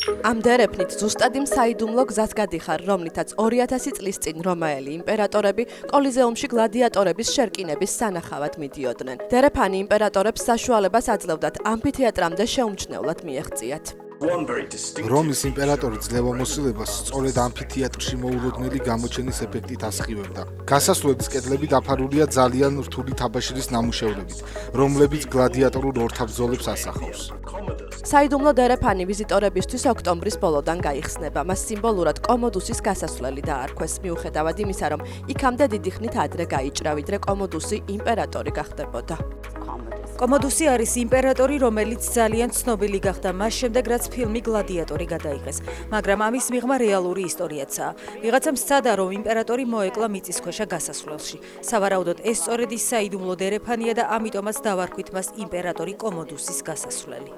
ამ დერეფნით ზუსტად იმ საიდუმლო გზას გადიხარ, რომლითაც 2000 წლის წინ რომაელი იმპერატორები კოლიზეუმში გლადიატორების შერკინების სანახავად მიდიოდნენ. დერეფანი იმპერატორებს საშუალებას აძლევდათ ამფითეატრამდე შეუმჩნევლად მიეღწიათ. რომის იმპერატორი ძლევამოსილებას სწორედ ამფითეატრში მოულოდნელი გამოჩენის ეფექტით ასხივებდა. გასასვლელის კედლები დაფარულია ძალიან რთული თაბაშირის ნამუშევრებით, რომლებიც გლადიატორულ ორთაბრძოლებს ასახავს. საიდუმლო დერეფანი ვიზიტორებისთვის ოქტომბრის ბოლოდან გაიხსნება. მას სიმბოლურად კომოდუსის გასასვლელი დაარქვეს, მიუხედავად იმისა, რომ იქამდე დიდი ხნით ადრე გაიჭრა, ვიდრე კომოდუსი იმპერატორი გახდებოდა. კომოდუსი არის იმპერატორი, რომელიც ძალიან ცნობილი გახდა მას შემდეგ, რაც ფილმი გლადიატორი გადაიღეს, მაგრამ ამის მიღმა რეალური ისტორიაცაა. ვიღაცამ სცადა, რომ იმპერატორი მოეკლა მიწისქვეშა გასასვლელში. სავარაუდოდ ეს სწორედ ის საიდუმლო დერეფანია და ამიტომაც დავარქვით მას იმპერატორი კომოდუსის გასასვლელი.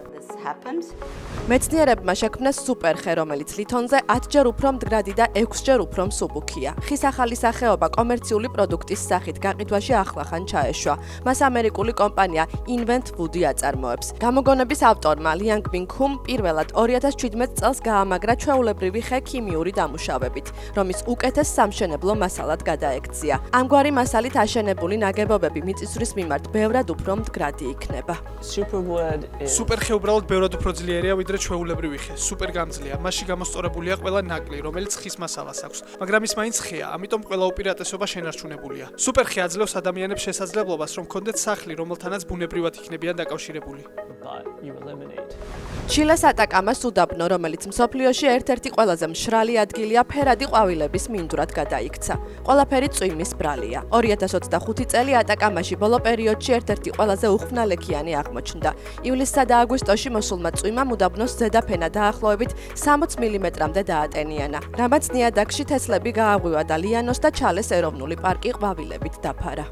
მეცნიერებმა შექმნეს სუპერხე, რომელიც ლითონზე 10-ჯერ უფრო მდგრადი და 6-ჯერ უფრო მსუბუქია. ხის ახალი სახეობა კომერციული პროდუქტის სახით გაყიდვაში ახლახან ჩაეშვა. მას ამერიკული კომპანია Invent Food-ი აწარმოებს. გამოგონების ავტორმა ლიანგ ბინგჰუმ პირველად 2017 წელს გაამაგრა ჩვეულებრივი ხე ქიმიური დამუშავებით, რომის უკეთეს სამშენებლო მასალად გადაექცია. ამგვარი მასალით აშენებული ნაგებობები მიწისძვრის მიმართ ბევრად უფრო მდგრადი იქნება. სუპერხე უბრალოდ ბევრად უფრო ძლიერია ვიდრე ჩვეულებრივი ხე. სუპერ გამძლეა. მასში გამოსწორებულია ყველა ნაკლი, რომელიც ხის მასალას აქვს, მაგრამ ის მაინც ხეა, ამიტომ ყველა უპირატესობა შენარჩუნებულია. სუპერხე აძლევს ადამიანებს შესაძლებლობას, რომ ჰქონდეთ სახლი, რომელთანაც ბუნებრივად იქნებიან დაკავშირებული. ჩილეს ატაკამას უდაბნო, რომელიც მსოფლიოში ერთ-ერთი ყველაზე მშრალი ადგილია, ფერადი ყვავილების მინდვრად გადაიქცა. ყველაფერი წვიმის ბრალია. 2025 წელი ატაკამაში ბოლო პერიოდში ერთ-ერთი ყველაზე უხვნალექიანი აღმოჩნდა. ივლისსა და აგვისტოში მოსულმა წვიმამ უდაბნოს ზედაფენა დაახლოებით 60 მმ-მდე დაატენიანა. რამაც ნიადაგში თესლები გააღვივა და ლიანოს და ჩალეს ეროვნული პარკი ყვავილებით დაფარა.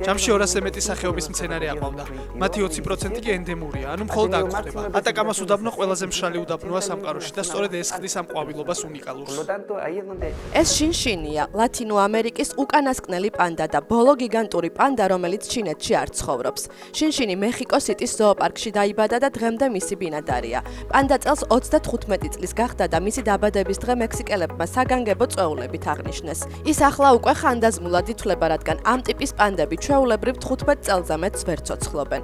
ჯამში 200-ზე მეტი სახეობის მცენარე აყვავდა. მათი 20% კი ენდემურია, ანუ მხოლოდ აქ გვხვდება. ატაკამას უდაბნო ყველაზე მშრალი უდაბნოა სამყაროში და სწორედ ეს ხდის ამ ყვავილობას უნიკალურს. ეს შინშინია, ლათინო ამერიკის უკანასკნელი პანდა და ბოლო გიგანტური პანდა, რომელიც ჩინეთში არ ცხოვრობს. შინშინი მეხიკო-სიტის ზოოპარკში დაიბადა და დღემდე მისი ბინადარია. პანდა წელს 35 წლის გახდა და მისი დაბადების დღე მექსიკელებმა საგანგებო წვეულებით აღნიშნეს. ის ახლა უკვე ხანდაზმულად ითვლება, რადგან ამ ტიპის პანდები ჩვეულებრივ 15 წელზე მეტს ვერ ცოცხლობენ.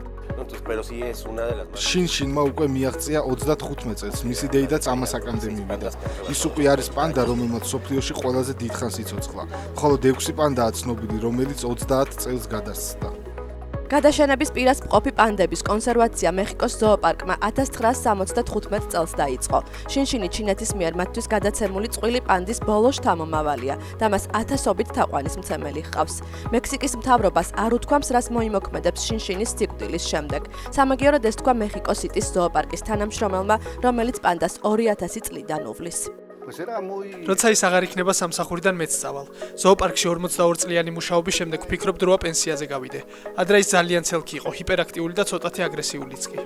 შინშინმა უკვე მიაღწია 35 წელს, მისი დეიდაც ამას აკამდე მივიდა. ის უკვე არის პანდა, რომელმაც მსოფლიოში ყველაზე დიდხანს იცოცხლა, ხოლო 6 პანდაა ცნობილი, რომელიც 30 წელს გადასცდა. გადაშენების პირას მყოფი პანდების კონსერვაცია მეხიკოს ზოოპარკმა 1975 წელს დაიწყო. შინშინი ჩინეთის მიერ მათთვის გადაცემული წყვილი პანდის ბოლო შთამომავალია და მას ათასობით თაყვანისმცემელი ჰყავს. მექსიკის მთავრობას არ უთქვამს, რას მოიმოქმედებს შინშინის სიკვდილის შემდეგ. სამაგიეროდ ეს თქვა მეხიკო-სიტის ზოოპარკის თანამშრომელმა, რომელიც პანდას 2000 წლიდან უვლის. როცა ის აღარ იქნება სამსახურიდან მეც წავალ. ზოოპარკში 42 წლიანი მუშაობის შემდეგ ვფიქრობ დროა პენსიაზე გავიდე. ადრე ის ძალიან ცელკი იყო, ჰიპერაქტიული და ცოტათი აგრესიულიც კი.